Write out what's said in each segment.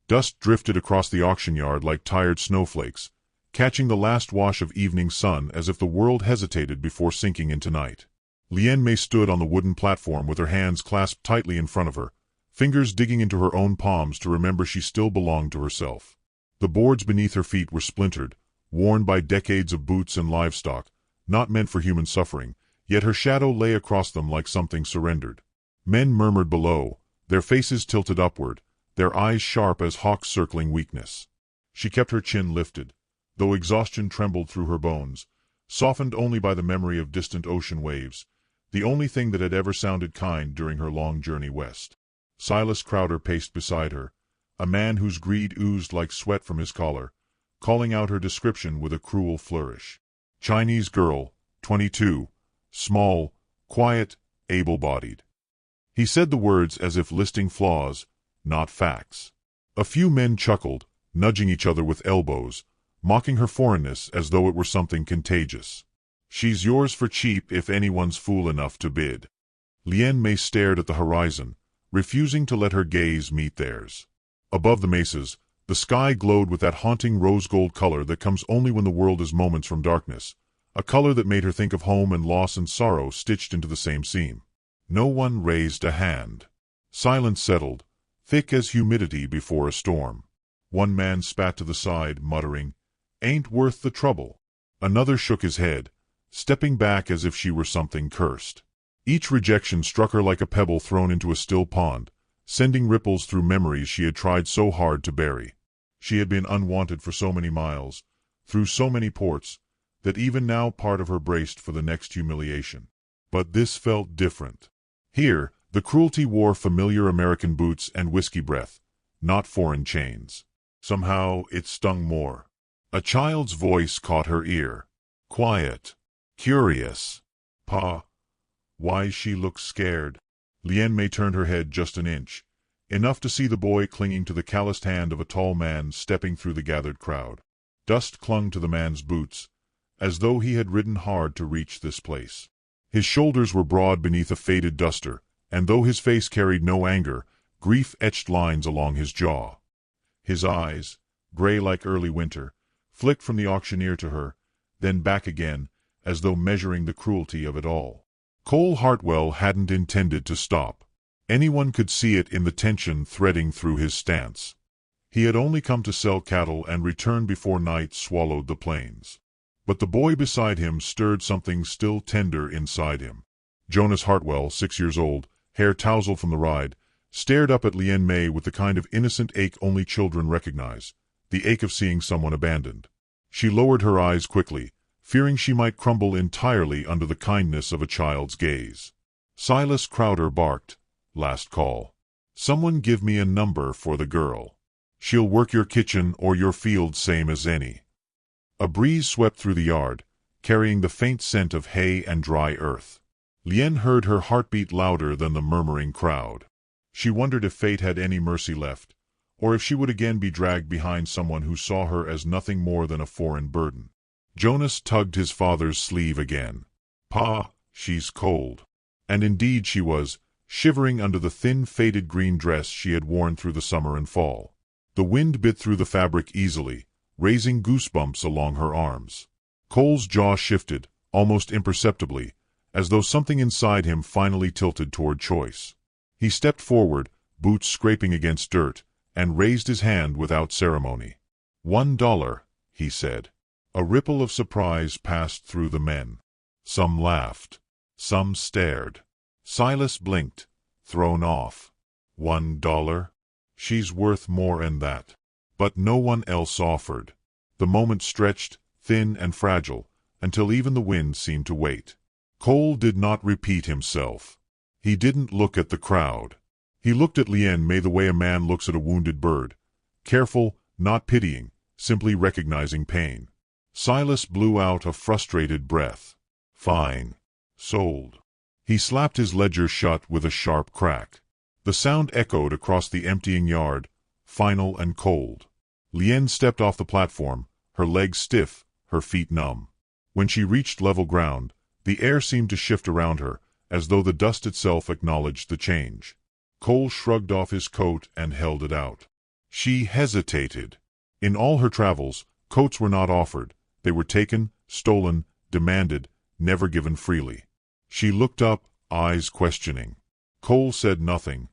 Dust drifted across the auction yard like tired snowflakes, catching the last wash of evening sun as if the world hesitated before sinking into night. Lian Mei stood on the wooden platform with her hands clasped tightly in front of her, fingers digging into her own palms to remember she still belonged to herself. The boards beneath her feet were splintered, worn by decades of boots and livestock, not meant for human suffering, yet her shadow lay across them like something surrendered. Men murmured below, their faces tilted upward, their eyes sharp as hawks circling weakness. She kept her chin lifted, though exhaustion trembled through her bones, softened only by the memory of distant ocean waves, the only thing that had ever sounded kind during her long journey west. Silas Crowder paced beside her, a man whose greed oozed like sweat from his collar, calling out her description with a cruel flourish. Chinese girl, 22, small, quiet, able-bodied. He said the words as if listing flaws, not facts. A few men chuckled, nudging each other with elbows, mocking her foreignness as though it were something contagious. She's yours for cheap if anyone's fool enough to bid. Lian Mei stared at the horizon, refusing to let her gaze meet theirs. Above the mesas, the sky glowed with that haunting rose-gold color that comes only when the world is moments from darkness, a color that made her think of home and loss and sorrow stitched into the same seam. No one raised a hand. Silence settled, thick as humidity before a storm. One man spat to the side, muttering, "Ain't worth the trouble." Another shook his head, stepping back as if she were something cursed. Each rejection struck her like a pebble thrown into a still pond, sending ripples through memories she had tried so hard to bury. She had been unwanted for so many miles, through so many ports, that even now part of her braced for the next humiliation. But this felt different. Here, the cruelty wore familiar American boots and whiskey breath, not foreign chains. Somehow, it stung more. A child's voice caught her ear. Quiet. Curious. Pa. Why she looked scared. Lian Mei turned her head just an inch, enough to see the boy clinging to the calloused hand of a tall man stepping through the gathered crowd. Dust clung to the man's boots, as though he had ridden hard to reach this place. His shoulders were broad beneath a faded duster, and though his face carried no anger, grief etched lines along his jaw. His eyes, gray like early winter, flicked from the auctioneer to her, then back again, as though measuring the cruelty of it all. Cole Hartwell hadn't intended to stop. Anyone could see it in the tension threading through his stance. He had only come to sell cattle and return before night swallowed the plains. But the boy beside him stirred something still tender inside him. Jonas Hartwell, 6 years old, hair tousled from the ride, stared up at Lian Mei with the kind of innocent ache only children recognize, the ache of seeing someone abandoned. She lowered her eyes quickly, fearing she might crumble entirely under the kindness of a child's gaze. Silas Crowder barked, "Last call. Someone give me a number for the girl. She'll work your kitchen or your field same as any." A breeze swept through the yard, carrying the faint scent of hay and dry earth. Lian heard her heartbeat louder than the murmuring crowd. She wondered if fate had any mercy left, or if she would again be dragged behind someone who saw her as nothing more than a foreign burden. Jonas tugged his father's sleeve again. "Pa, she's cold." And indeed she was, shivering under the thin faded green dress she had worn through the summer and fall. The wind bit through the fabric easily, raising goosebumps along her arms. Cole's jaw shifted, almost imperceptibly, as though something inside him finally tilted toward choice. He stepped forward, boots scraping against dirt, and raised his hand without ceremony. $1, he said. A ripple of surprise passed through the men. Some laughed. Some stared. Silas blinked, thrown off. $1? She's worth more than that. But no one else offered. The moment stretched, thin and fragile, until even the wind seemed to wait. Cole did not repeat himself. He didn't look at the crowd. He looked at Lian Mei the way a man looks at a wounded bird, careful, not pitying, simply recognizing pain. Silas blew out a frustrated breath. "Fine. Sold." He slapped his ledger shut with a sharp crack. The sound echoed across the emptying yard, final and cold. Lian stepped off the platform, her legs stiff, her feet numb. When she reached level ground, the air seemed to shift around her, as though the dust itself acknowledged the change. Cole shrugged off his coat and held it out. She hesitated. In all her travels, coats were not offered. They were taken, stolen, demanded, never given freely. She looked up, eyes questioning. Cole said nothing.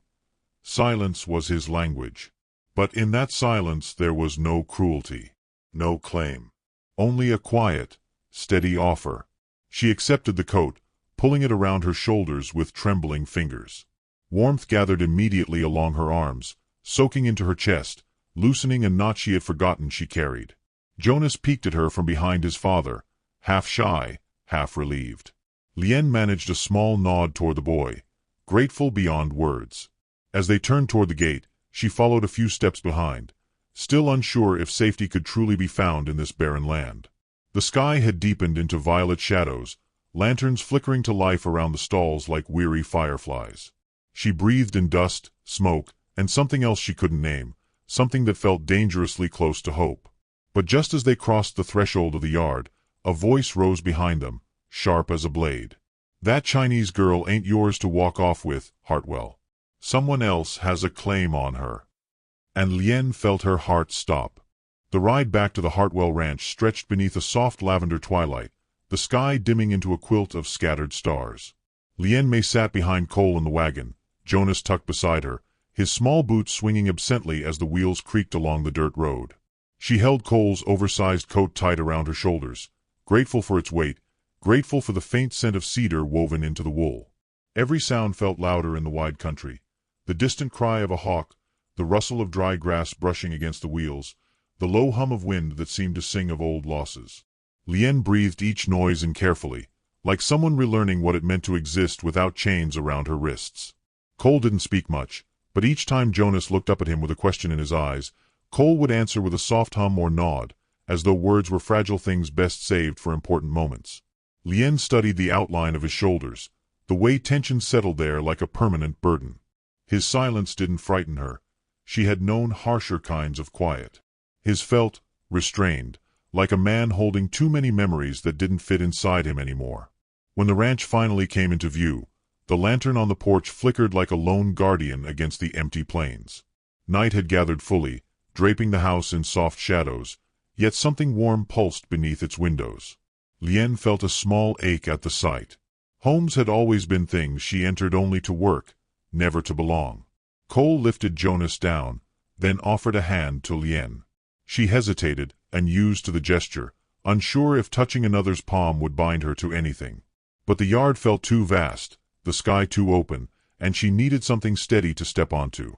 Silence was his language. But in that silence there was no cruelty, no claim. Only a quiet, steady offer. She accepted the coat, pulling it around her shoulders with trembling fingers. Warmth gathered immediately along her arms, soaking into her chest, loosening a knot she had forgotten she carried. Jonas peeked at her from behind his father, half shy, half relieved. Lien managed a small nod toward the boy, grateful beyond words. As they turned toward the gate, she followed a few steps behind, still unsure if safety could truly be found in this barren land. The sky had deepened into violet shadows, lanterns flickering to life around the stalls like weary fireflies. She breathed in dust, smoke, and something else she couldn't name, something that felt dangerously close to hope. But just as they crossed the threshold of the yard, a voice rose behind them, sharp as a blade. "That Chinese girl ain't yours to walk off with, Hartwell. Someone else has a claim on her." And Lien felt her heart stop. The ride back to the Hartwell ranch stretched beneath a soft lavender twilight, the sky dimming into a quilt of scattered stars. Lien May sat behind Cole in the wagon, Jonas tucked beside her, his small boots swinging absently as the wheels creaked along the dirt road. She held Cole's oversized coat tight around her shoulders, grateful for its weight, grateful for the faint scent of cedar woven into the wool. Every sound felt louder in the wide country. The distant cry of a hawk, the rustle of dry grass brushing against the wheels, the low hum of wind that seemed to sing of old losses. Lien breathed each noise in carefully, like someone relearning what it meant to exist without chains around her wrists. Cole didn't speak much, but each time Jonas looked up at him with a question in his eyes, Cole would answer with a soft hum or nod, as though words were fragile things best saved for important moments. Lien studied the outline of his shoulders, the way tension settled there like a permanent burden. His silence didn't frighten her. She had known harsher kinds of quiet. His felt restrained, like a man holding too many memories that didn't fit inside him anymore. When the ranch finally came into view, the lantern on the porch flickered like a lone guardian against the empty plains. Night had gathered fully, draping the house in soft shadows, yet something warm pulsed beneath its windows. Lien felt a small ache at the sight. Homes had always been things she entered only to work, never to belong. Cole lifted Jonas down, then offered a hand to Lien. She hesitated, unused to the gesture, unsure if touching another's palm would bind her to anything. But the yard felt too vast, the sky too open, and she needed something steady to step onto.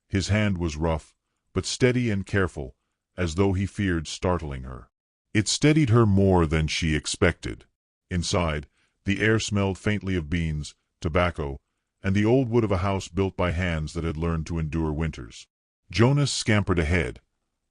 His hand was rough, but steady and careful, as though he feared startling her. It steadied her more than she expected. Inside, the air smelled faintly of beans, tobacco, and the old wood of a house built by hands that had learned to endure winters. Jonas scampered ahead,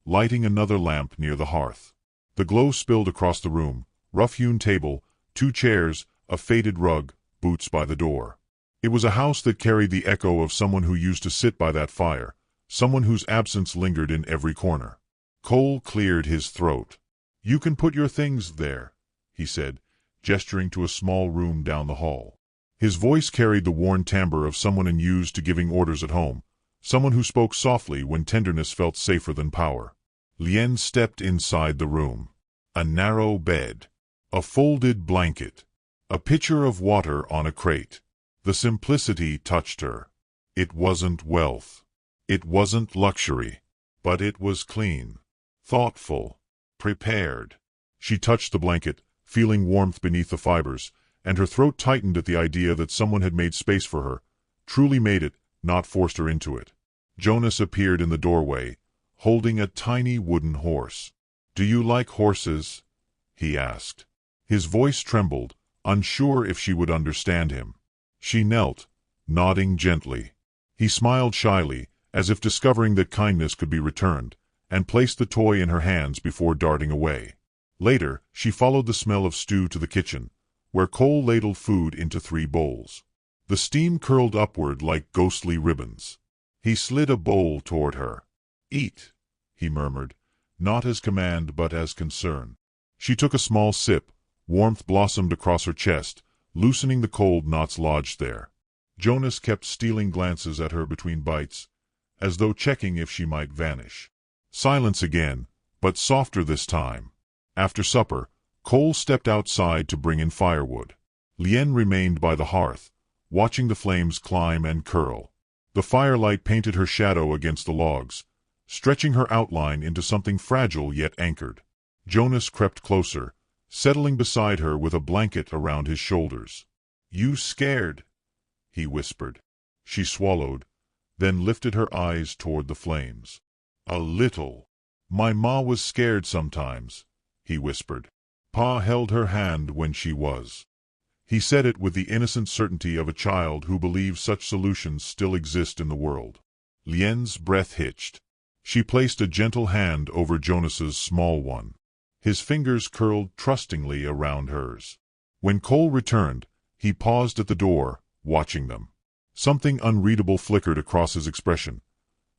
lighting another lamp near the hearth. The glow spilled across the room, rough-hewn table, 2 chairs, a faded rug, boots by the door. It was a house that carried the echo of someone who used to sit by that fire, someone whose absence lingered in every corner. Cole cleared his throat. "You can put your things there," he said, gesturing to a small room down the hall. His voice carried the worn timbre of someone unused to giving orders at home, someone who spoke softly when tenderness felt safer than power. Lien stepped inside the room. A narrow bed, a folded blanket, a pitcher of water on a crate. The simplicity touched her. It wasn't wealth. It wasn't luxury. But it was clean, thoughtful, prepared. She touched the blanket, feeling warmth beneath the fibers, and her throat tightened at the idea that someone had made space for her, truly made it, not forced her into it. Jonas appeared in the doorway, holding a tiny wooden horse. "Do you like horses?" he asked. His voice trembled, unsure if she would understand him. She knelt, nodding gently. He smiled shyly, as if discovering that kindness could be returned, and placed the toy in her hands before darting away. Later, she followed the smell of stew to the kitchen, where Cole ladled food into 3 bowls. The steam curled upward like ghostly ribbons. He slid a bowl toward her. "Eat," he murmured, not as command but as concern. She took a small sip. Warmth blossomed across her chest, loosening the cold knots lodged there. Jonas kept stealing glances at her between bites, as though checking if she might vanish. Silence again, but softer this time. After supper, Cole stepped outside to bring in firewood. Lien remained by the hearth, watching the flames climb and curl. The firelight painted her shadow against the logs, stretching her outline into something fragile yet anchored. Jonas crept closer, settling beside her with a blanket around his shoulders. "You scared?" he whispered. She swallowed, then lifted her eyes toward the flames. "A little. My ma was scared sometimes," he whispered. Pa held her hand when she was. He said it with the innocent certainty of a child who believes such solutions still exist in the world. Lien's breath hitched. She placed a gentle hand over Jonas's small one. His fingers curled trustingly around hers. When Cole returned, he paused at the door, watching them. Something unreadable flickered across his expression.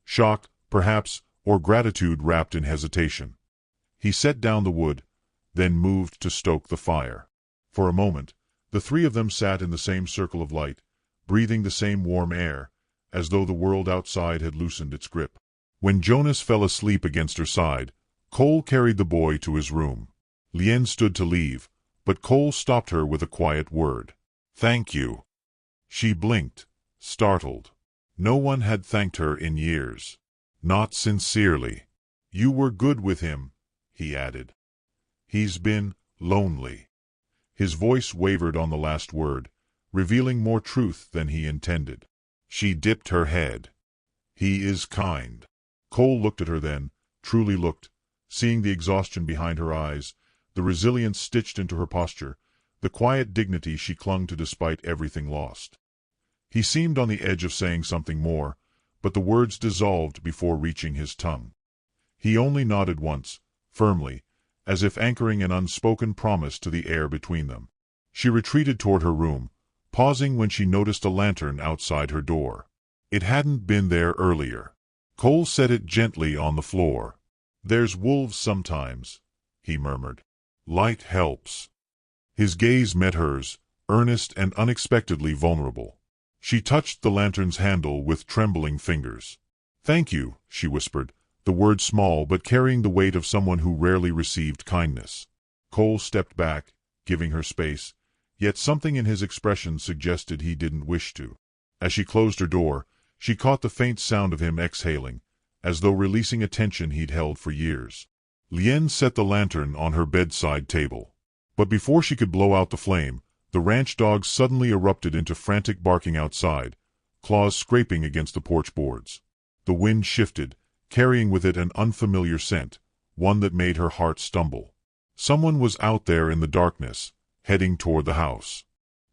Shock, perhaps, or gratitude wrapped in hesitation. He set down the wood, then moved to stoke the fire. For a moment, the three of them sat in the same circle of light, breathing the same warm air, as though the world outside had loosened its grip. When Jonas fell asleep against her side, Cole carried the boy to his room. Lien stood to leave, but Cole stopped her with a quiet word. "Thank you." She blinked, startled. No one had thanked her in years. Not sincerely. "You were good with him," he added. "He's been lonely." His voice wavered on the last word, revealing more truth than he intended. She dipped her head. "He is kind." Cole looked at her then, truly looked, seeing the exhaustion behind her eyes, the resilience stitched into her posture, the quiet dignity she clung to despite everything lost. He seemed on the edge of saying something more, but the words dissolved before reaching his tongue. He only nodded once, firmly, as if anchoring an unspoken promise to the air between them. She retreated toward her room, pausing when she noticed a lantern outside her door. It hadn't been there earlier. Cole set it gently on the floor. "There's wolves sometimes," he murmured. "Light helps." His gaze met hers, earnest and unexpectedly vulnerable. She touched the lantern's handle with trembling fingers. "Thank you," she whispered, the word small but carrying the weight of someone who rarely received kindness. Cole stepped back, giving her space, yet something in his expression suggested he didn't wish to. As she closed her door, she caught the faint sound of him exhaling, as though releasing a tension he'd held for years. Lien set the lantern on her bedside table. But before she could blow out the flame, the ranch dog suddenly erupted into frantic barking outside, claws scraping against the porch boards. The wind shifted, carrying with it an unfamiliar scent, one that made her heart stumble. Someone was out there in the darkness, heading toward the house.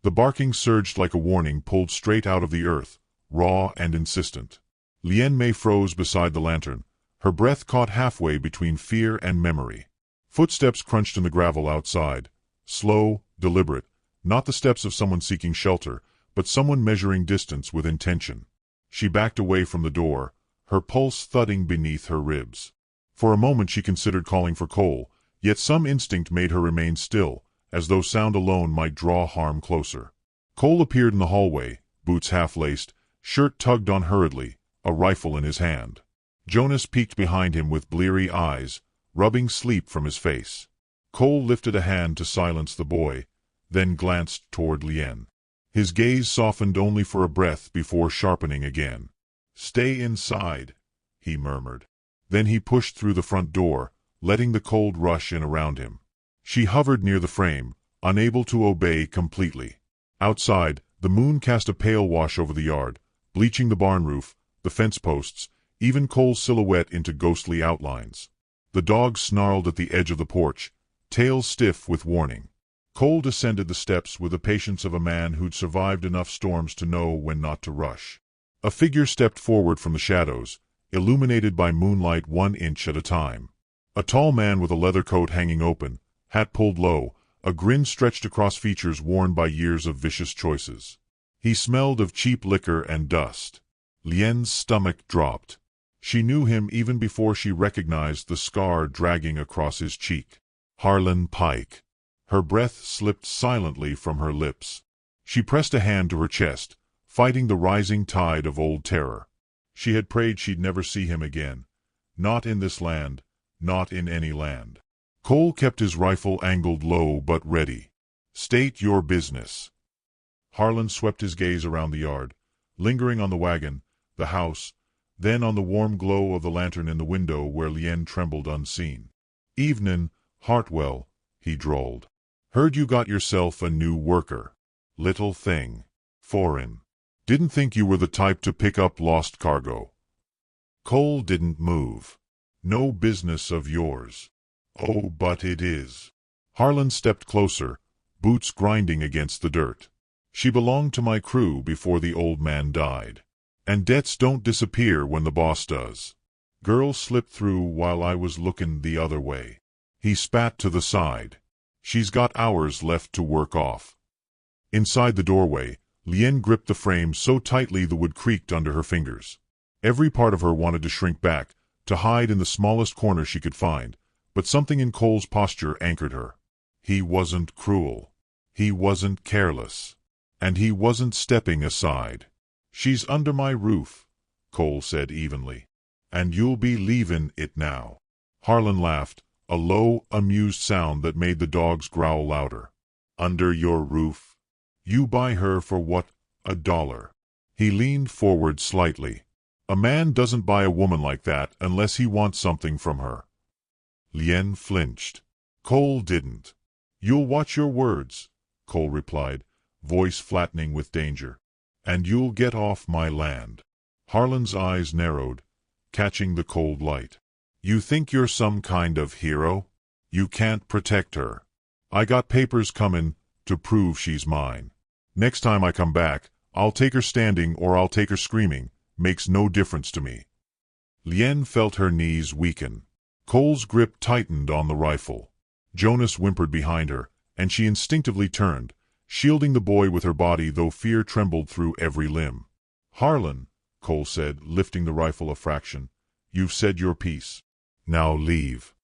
The barking surged like a warning pulled straight out of the earth, raw and insistent. Lien May froze beside the lantern, her breath caught halfway between fear and memory. Footsteps crunched in the gravel outside, slow, deliberate, not the steps of someone seeking shelter, but someone measuring distance with intention. She backed away from the door, her pulse thudding beneath her ribs. For a moment she considered calling for Cole, yet some instinct made her remain still, as though sound alone might draw harm closer. Cole appeared in the hallway, boots half-laced, shirt tugged on hurriedly, a rifle in his hand. Jonas peeked behind him with bleary eyes, rubbing sleep from his face. Cole lifted a hand to silence the boy, then glanced toward Lien. His gaze softened only for a breath before sharpening again. "Stay inside," he murmured. Then he pushed through the front door, letting the cold rush in around him. She hovered near the frame, unable to obey completely. Outside, the moon cast a pale wash over the yard, bleaching the barn roof, the fence posts, even Cole's silhouette into ghostly outlines. The dog snarled at the edge of the porch, tail stiff with warning. Cole descended the steps with the patience of a man who'd survived enough storms to know when not to rush. A figure stepped forward from the shadows, illuminated by moonlight 1 inch at a time. A tall man with a leather coat hanging open, hat pulled low, a grin stretched across features worn by years of vicious choices. He smelled of cheap liquor and dust. Lien's stomach dropped. She knew him even before she recognized the scar dragging across his cheek. Harlan Pike. Her breath slipped silently from her lips. She pressed a hand to her chest, fighting the rising tide of old terror. She had prayed she'd never see him again. Not in this land, not in any land. Cole kept his rifle angled low but ready. "State your business." Harlan swept his gaze around the yard, lingering on the wagon, the house, then on the warm glow of the lantern in the window where Lien trembled unseen. "Evenin', Hartwell," he drawled. "Heard you got yourself a new worker. Little thing. Foreign. Didn't think you were the type to pick up lost cargo." Cole didn't move. "No business of yours." "Oh, but it is." Harlan stepped closer, boots grinding against the dirt. "She belonged to my crew before the old man died. And debts don't disappear when the boss does. Girl slipped through while I was looking the other way." He spat to the side. "She's got hours left to work off." Inside the doorway, Lien gripped the frame so tightly the wood creaked under her fingers. Every part of her wanted to shrink back, to hide in the smallest corner she could find, but something in Cole's posture anchored her. He wasn't cruel. He wasn't careless. And he wasn't stepping aside. "She's under my roof," Cole said evenly. "And you'll be leaving it now." Harlan laughed, a low, amused sound that made the dogs growl louder. "Under your roof? You buy her for what, $1? He leaned forward slightly. "A man doesn't buy a woman like that unless he wants something from her." Lien flinched. Cole didn't. "You'll watch your words," Cole replied, voice flattening with danger. "And you'll get off my land." Harlan's eyes narrowed, catching the cold light. "You think you're some kind of hero? You can't protect her. I got papers coming to prove she's mine. Next time I come back, I'll take her standing or I'll take her screaming. Makes no difference to me." Lien felt her knees weaken. Cole's grip tightened on the rifle. Jonas whimpered behind her, and she instinctively turned, shielding the boy with her body though fear trembled through every limb. "Harlan," Cole said, lifting the rifle a fraction, "you've said your piece. Now leave."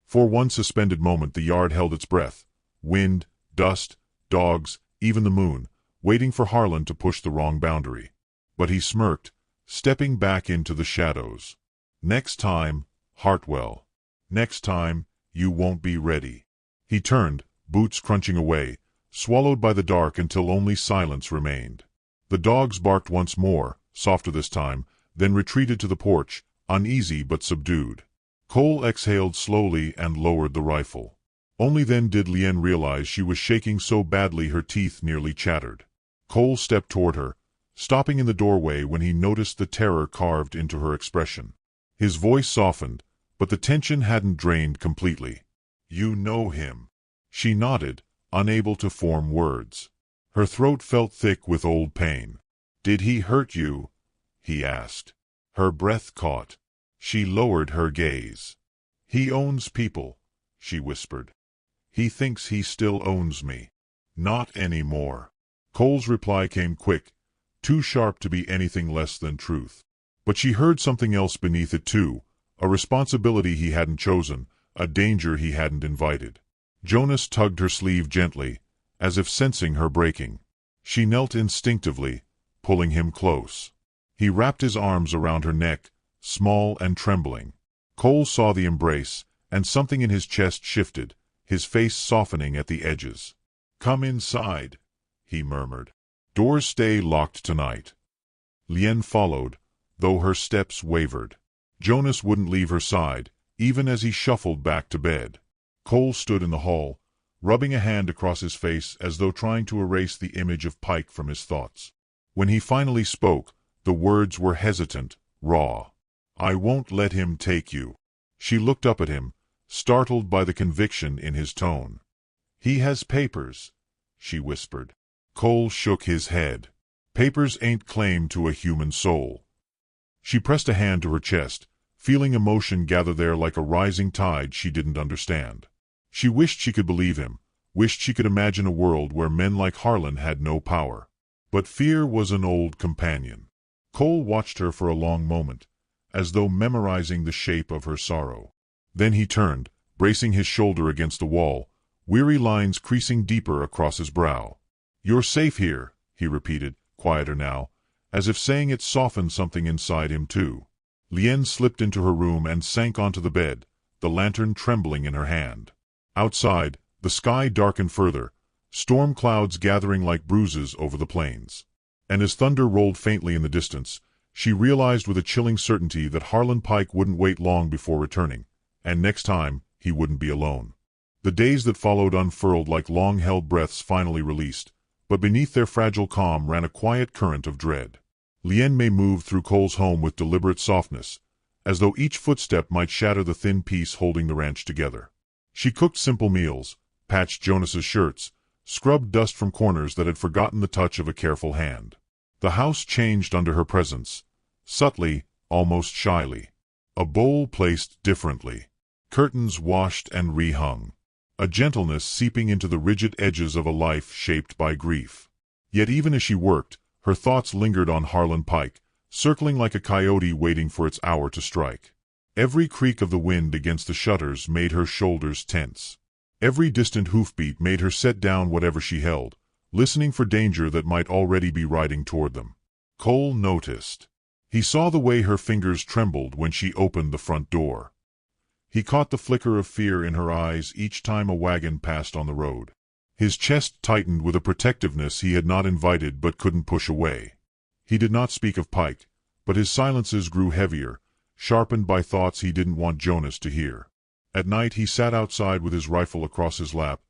For one suspended moment the yard held its breath. Wind, dust, dogs, even the moon, waiting for Harlan to push the wrong boundary. But he smirked, stepping back into the shadows. "Next time, Hartwell. Next time, you won't be ready." He turned, boots crunching away, swallowed by the dark until only silence remained. The dogs barked once more, softer this time, then retreated to the porch, uneasy but subdued. Cole exhaled slowly and lowered the rifle. Only then did Lien realize she was shaking so badly her teeth nearly chattered. Cole stepped toward her, stopping in the doorway when he noticed the terror carved into her expression. His voice softened, but the tension hadn't drained completely. "You know him." She nodded, unable to form words. Her throat felt thick with old pain. "Did he hurt you?" he asked. Her breath caught. She lowered her gaze. "He owns people," she whispered. "He thinks he still owns me." "Not anymore." Cole's reply came quick, too sharp to be anything less than truth. But she heard something else beneath it too, a responsibility he hadn't chosen, a danger he hadn't invited. Jonas tugged her sleeve gently, as if sensing her breaking. She knelt instinctively, pulling him close. He wrapped his arms around her neck, small and trembling. Cole saw the embrace, and something in his chest shifted, his face softening at the edges. "Come inside," he murmured. "Doors stay locked tonight." Lien followed, though her steps wavered. Jonas wouldn't leave her side, even as he shuffled back to bed. Cole stood in the hall, rubbing a hand across his face as though trying to erase the image of Pike from his thoughts. When he finally spoke, the words were hesitant, raw. "I won't let him take you." She looked up at him, startled by the conviction in his tone. "He has papers," she whispered. Cole shook his head. "Papers ain't claim to a human soul." She pressed a hand to her chest, feeling emotion gather there like a rising tide she didn't understand. She wished she could believe him, wished she could imagine a world where men like Harlan had no power. But fear was an old companion. Cole watched her for a long moment, as though memorizing the shape of her sorrow. Then he turned, bracing his shoulder against the wall, weary lines creasing deeper across his brow. "You're safe here," he repeated, quieter now, as if saying it softened something inside him too. Lien slipped into her room and sank onto the bed, the lantern trembling in her hand. Outside, the sky darkened further, storm clouds gathering like bruises over the plains. And as thunder rolled faintly in the distance, she realized with a chilling certainty that Harlan Pike wouldn't wait long before returning, and next time, he wouldn't be alone. The days that followed unfurled like long-held breaths finally released, but beneath their fragile calm ran a quiet current of dread. Lien May moved through Cole's home with deliberate softness, as though each footstep might shatter the thin peace holding the ranch together. She cooked simple meals, patched Jonas's shirts, scrubbed dust from corners that had forgotten the touch of a careful hand. The house changed under her presence, subtly, almost shyly. A bowl placed differently. Curtains washed and rehung. A gentleness seeping into the rigid edges of a life shaped by grief. Yet even as she worked, her thoughts lingered on Harlan Pike, circling like a coyote waiting for its hour to strike. Every creak of the wind against the shutters made her shoulders tense. Every distant hoofbeat made her set down whatever she held, listening for danger that might already be riding toward them. Cole noticed. He saw the way her fingers trembled when she opened the front door. He caught the flicker of fear in her eyes each time a wagon passed on the road. His chest tightened with a protectiveness he had not invited but couldn't push away. He did not speak of Pike, but his silences grew heavier, sharpened by thoughts he didn't want Jonas to hear. At night he sat outside with his rifle across his lap,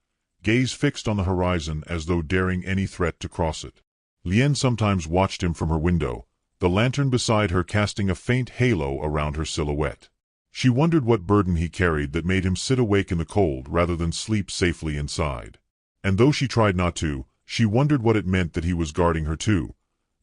gaze fixed on the horizon as though daring any threat to cross it. Lien sometimes watched him from her window, the lantern beside her casting a faint halo around her silhouette. She wondered what burden he carried that made him sit awake in the cold rather than sleep safely inside. And though she tried not to, she wondered what it meant that he was guarding her too,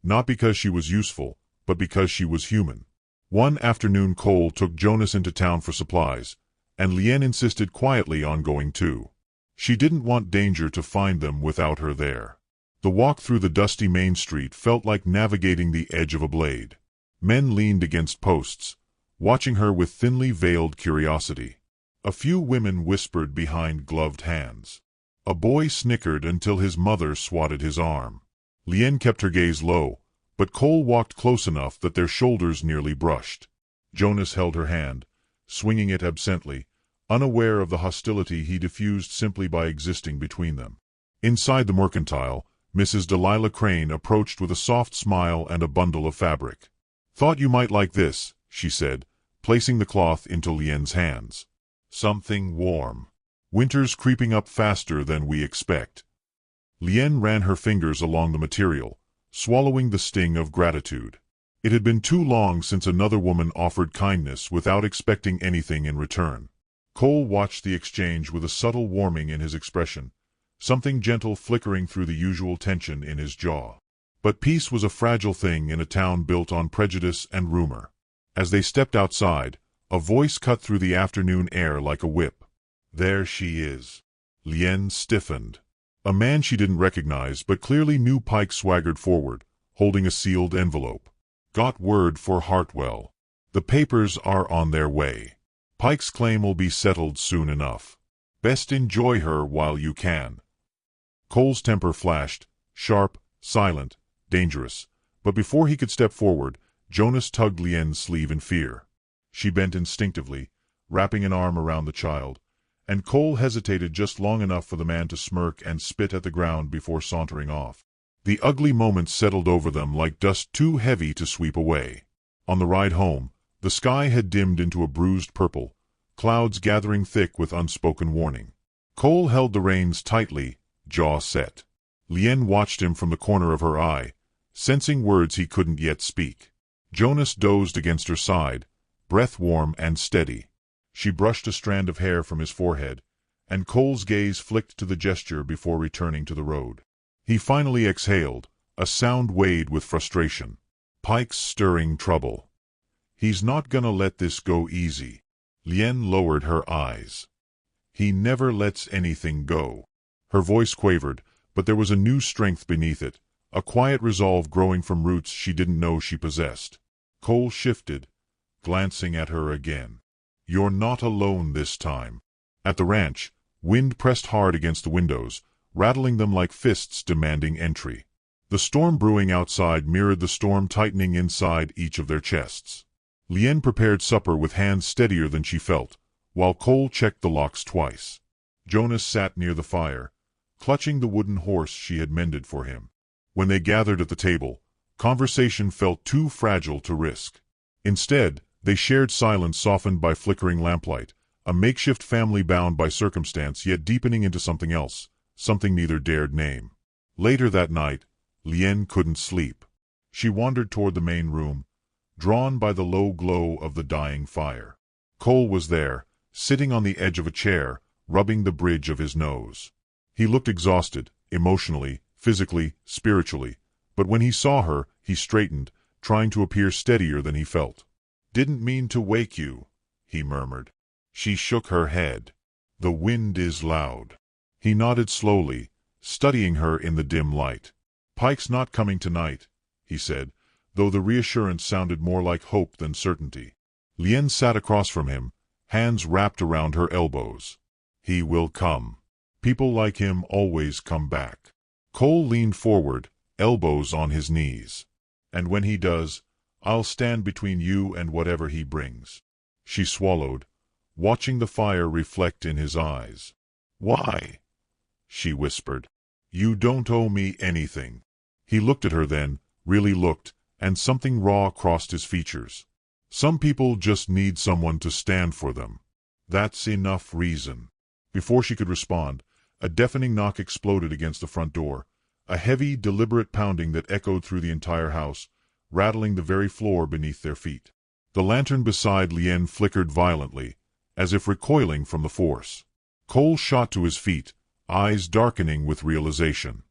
not because she was useful, but because she was human. One afternoon Cole took Jonas into town for supplies, and Lien insisted quietly on going too. She didn't want danger to find them without her there. The walk through the dusty main street felt like navigating the edge of a blade. Men leaned against posts, watching her with thinly veiled curiosity. A few women whispered behind gloved hands. A boy snickered until his mother swatted his arm. Lien kept her gaze low, but Cole walked close enough that their shoulders nearly brushed. Jonas held her hand, swinging it absently, unaware of the hostility he diffused simply by existing between them. Inside the mercantile, Mrs. Delilah Crane approached with a soft smile and a bundle of fabric. "Thought you might like this," she said, placing the cloth into Lien's hands. "Something warm. Winter's creeping up faster than we expect." Lien ran her fingers along the material, swallowing the sting of gratitude. It had been too long since another woman offered kindness without expecting anything in return. Cole watched the exchange with a subtle warming in his expression, something gentle flickering through the usual tension in his jaw. But peace was a fragile thing in a town built on prejudice and rumor. As they stepped outside, a voice cut through the afternoon air like a whip. "There she is." Lien stiffened. A man she didn't recognize but clearly knew Pike swaggered forward, holding a sealed envelope. "Got word for Hartwell. The papers are on their way. Pike's claim will be settled soon enough. Best enjoy her while you can." Cole's temper flashed, sharp, silent, dangerous, but before he could step forward, Jonas tugged Lien's sleeve in fear. She bent instinctively, wrapping an arm around the child, and Cole hesitated just long enough for the man to smirk and spit at the ground before sauntering off. The ugly moments settled over them like dust too heavy to sweep away. On the ride home, the sky had dimmed into a bruised purple, clouds gathering thick with unspoken warning. Cole held the reins tightly, jaw set. Lien watched him from the corner of her eye, sensing words he couldn't yet speak. Jonas dozed against her side, breath warm and steady. She brushed a strand of hair from his forehead, and Cole's gaze flicked to the gesture before returning to the road. He finally exhaled, a sound weighted with frustration. "Pike's stirring trouble. He's not gonna let this go easy." Lien lowered her eyes. "He never lets anything go." Her voice quavered, but there was a new strength beneath it, a quiet resolve growing from roots she didn't know she possessed. Cole shifted, glancing at her again. "You're not alone this time." At the ranch, wind pressed hard against the windows, rattling them like fists demanding entry. The storm brewing outside mirrored the storm tightening inside each of their chests. Lien prepared supper with hands steadier than she felt, while Cole checked the locks twice. Jonas sat near the fire, clutching the wooden horse she had mended for him. When they gathered at the table, conversation felt too fragile to risk. Instead, they shared silence softened by flickering lamplight, a makeshift family bound by circumstance yet deepening into something else, something neither dared name. Later that night, Lien couldn't sleep. She wandered toward the main room, drawn by the low glow of the dying fire. Cole was there, sitting on the edge of a chair, rubbing the bridge of his nose. He looked exhausted, emotionally, physically, spiritually, but when he saw her, he straightened, trying to appear steadier than he felt. "Didn't mean to wake you," he murmured. She shook her head. "The wind is loud." He nodded slowly, studying her in the dim light. "Pike's not coming tonight," he said, though the reassurance sounded more like hope than certainty. Lien sat across from him, hands wrapped around her elbows. "He will come. People like him always come back." Cole leaned forward, elbows on his knees. "And when he does, I'll stand between you and whatever he brings." She swallowed, watching the fire reflect in his eyes. "Why?" she whispered. "You don't owe me anything." He looked at her then, really looked, and something raw crossed his features. "Some people just need someone to stand for them. That's enough reason." Before she could respond, a deafening knock exploded against the front door, a heavy, deliberate pounding that echoed through the entire house, rattling the very floor beneath their feet. The lantern beside Lien flickered violently, as if recoiling from the force. Cole shot to his feet, eyes darkening with realization.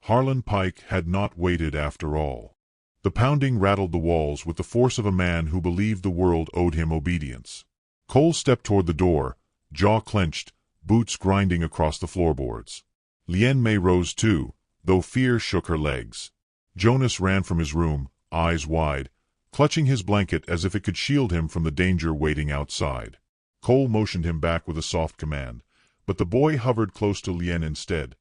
Harlan Pike had not waited after all. The pounding rattled the walls with the force of a man who believed the world owed him obedience. Cole stepped toward the door, jaw clenched, boots grinding across the floorboards. Lien May rose too, though fear shook her legs. Jonas ran from his room, eyes wide, clutching his blanket as if it could shield him from the danger waiting outside. Cole motioned him back with a soft command, but the boy hovered close to Lien instead,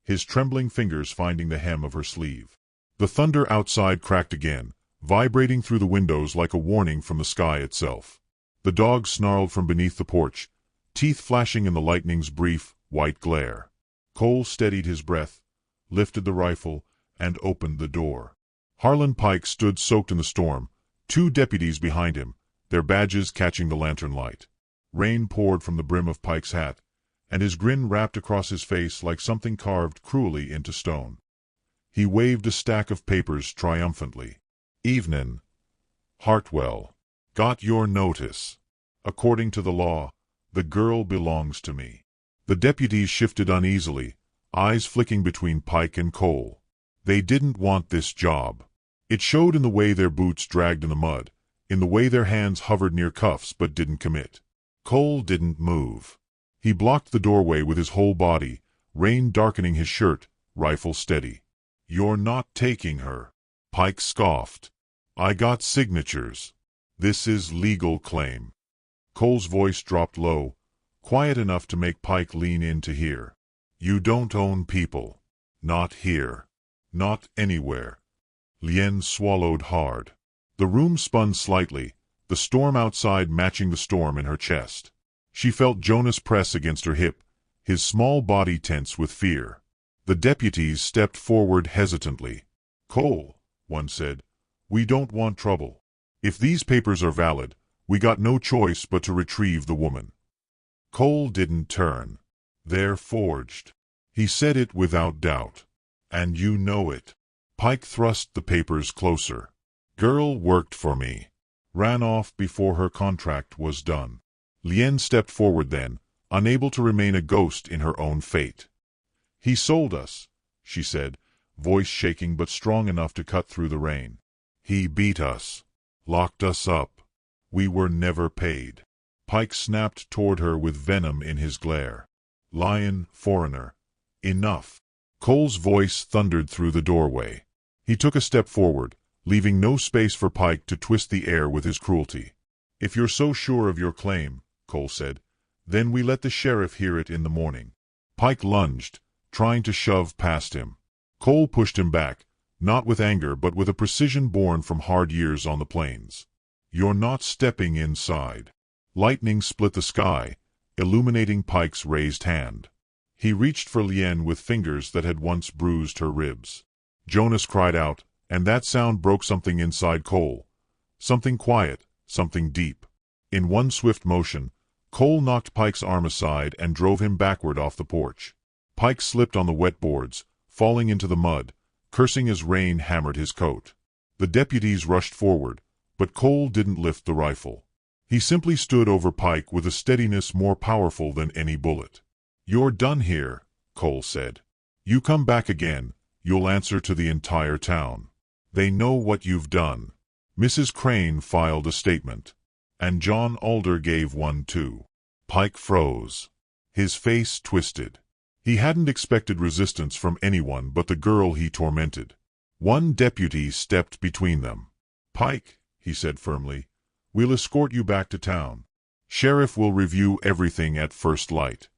his trembling fingers finding the hem of her sleeve. The thunder outside cracked again, vibrating through the windows like a warning from the sky itself. The dog snarled from beneath the porch, teeth flashing in the lightning's brief, white glare. Cole steadied his breath, lifted the rifle, and opened the door. Harlan Pike stood soaked in the storm, two deputies behind him, their badges catching the lantern light. Rain poured from the brim of Pike's hat, and his grin wrapped across his face like something carved cruelly into stone. He waved a stack of papers triumphantly. "Evenin'. Hartwell. Got your notice. According to the law, the girl belongs to me." The deputies shifted uneasily, eyes flicking between Pike and Cole. They didn't want this job. It showed in the way their boots dragged in the mud, in the way their hands hovered near cuffs but didn't commit. Cole didn't move. He blocked the doorway with his whole body, rain darkening his shirt, rifle steady. "You're not taking her." Pike scoffed. "I got signatures. This is legal claim." Cole's voice dropped low, quiet enough to make Pike lean in to hear. "You don't own people. Not here. Not anywhere." Lien swallowed hard. The room spun slightly, the storm outside matching the storm in her chest. She felt Jonas press against her hip, his small body tense with fear. The deputies stepped forward hesitantly. "Cole," one said, "we don't want trouble. If these papers are valid, we got no choice but to retrieve the woman." Cole didn't turn. "They're forged." He said it without doubt. "And you know it." Pike thrust the papers closer. "Girl worked for me. Ran off before her contract was done." Lien stepped forward then, unable to remain a ghost in her own fate. "He sold us," she said, voice shaking but strong enough to cut through the rain. "He beat us. Locked us up. We were never paid." Pike snapped toward her with venom in his glare. "Lion, foreigner. Enough." Cole's voice thundered through the doorway. He took a step forward, leaving no space for Pike to twist the air with his cruelty. "If you're so sure of your claim," Cole said, "then we let the sheriff hear it in the morning." Pike lunged, trying to shove past him. Cole pushed him back, not with anger but with a precision born from hard years on the plains. "You're not stepping inside." Lightning split the sky, illuminating Pike's raised hand. He reached for Lien with fingers that had once bruised her ribs. Jonas cried out, and that sound broke something inside Cole. Something quiet, something deep. In one swift motion, Cole knocked Pike's arm aside and drove him backward off the porch. Pike slipped on the wet boards, falling into the mud, cursing as rain hammered his coat. The deputies rushed forward, but Cole didn't lift the rifle. He simply stood over Pike with a steadiness more powerful than any bullet. "You're done here," Cole said. "You come back again, you'll answer to the entire town. They know what you've done." Mrs. Crane filed a statement. And John Alder gave one too. Pike froze. His face twisted. He hadn't expected resistance from anyone but the girl he tormented. One deputy stepped between them. "Pike," he said firmly, "we'll escort you back to town. Sheriff will review everything at first light."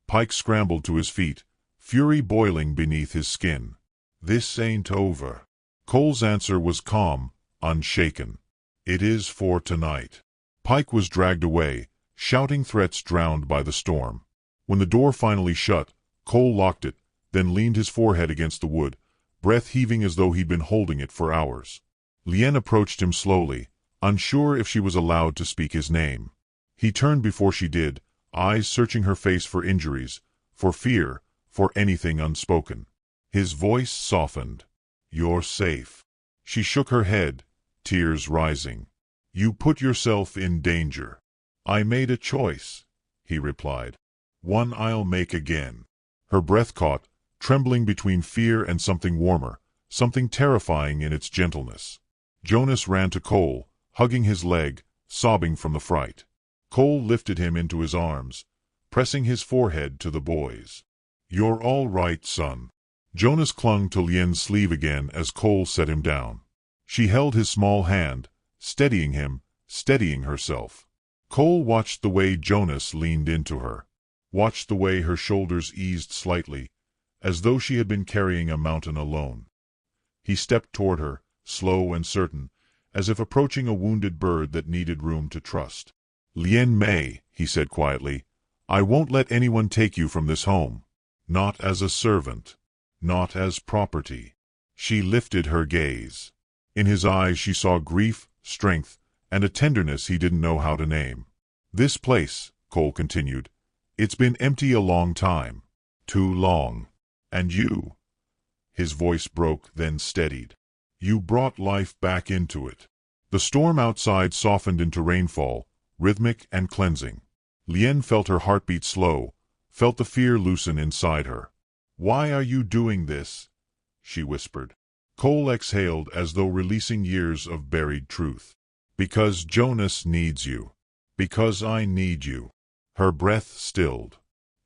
Pike scrambled to his feet, fury boiling beneath his skin. "This ain't over." Cole's answer was calm, unshaken. "It is for tonight." Pike was dragged away, shouting threats drowned by the storm. When the door finally shut, Cole locked it, then leaned his forehead against the wood, breath heaving as though he'd been holding it for hours. Lien approached him slowly, unsure if she was allowed to speak his name. He turned before she did, eyes searching her face for injuries, for fear, for anything unspoken. His voice softened. "You're safe." She shook her head, tears rising. "You put yourself in danger." "I made a choice," he replied. "One I'll make again." Her breath caught, trembling between fear and something warmer, something terrifying in its gentleness. Jonas ran to Cole, hugging his leg, sobbing from the fright. Cole lifted him into his arms, pressing his forehead to the boy's. "You're all right, son." Jonas clung to Lien's sleeve again as Cole set him down. She held his small hand, steadying him, steadying herself. Cole watched the way Jonas leaned into her, watched the way her shoulders eased slightly, as though she had been carrying a mountain alone. He stepped toward her, slow and certain, as if approaching a wounded bird that needed room to trust. "Lien May," he said quietly, "I won't let anyone take you from this home. Not as a servant. Not as property." She lifted her gaze. In his eyes she saw grief, strength, and a tenderness he didn't know how to name. "This place," Cole continued, "it's been empty a long time. Too long. And you—" his voice broke, then steadied. "You brought life back into it." The storm outside softened into rainfall, rhythmic and cleansing. Lien felt her heartbeat slow, felt the fear loosen inside her. "Why are you doing this?" she whispered. Cole exhaled as though releasing years of buried truth. "Because Jonas needs you. Because I need you." Her breath stilled.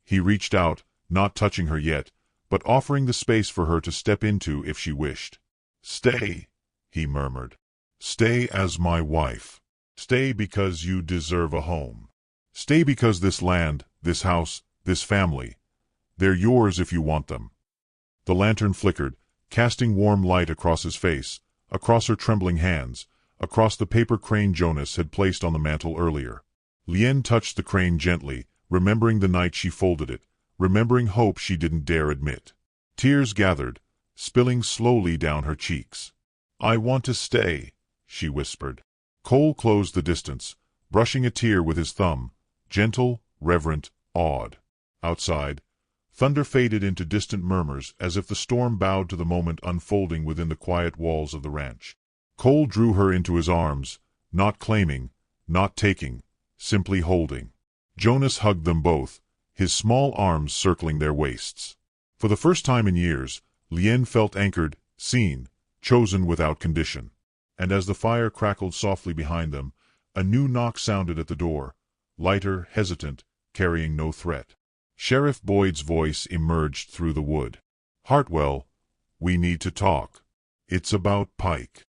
He reached out, not touching her yet, but offering the space for her to step into if she wished. "Stay," he murmured. "Stay as my wife. Stay because you deserve a home. Stay because this land, this house, this family, they're yours if you want them." The lantern flickered, casting warm light across his face, across her trembling hands, across the paper crane Jonas had placed on the mantel earlier. Lien touched the crane gently, remembering the night she folded it, remembering hope she didn't dare admit. Tears gathered, spilling slowly down her cheeks. "I want to stay," she whispered. Cole closed the distance, brushing a tear with his thumb, gentle, reverent, awed. Outside, thunder faded into distant murmurs as if the storm bowed to the moment unfolding within the quiet walls of the ranch. Cole drew her into his arms, not claiming, not taking, simply holding. Jonas hugged them both, his small arms circling their waists. For the first time in years, Lien felt anchored, seen, chosen without condition. And as the fire crackled softly behind them, a new knock sounded at the door, lighter, hesitant, carrying no threat. Sheriff Boyd's voice emerged through the wood. "Hartwell, we need to talk. It's about Pike."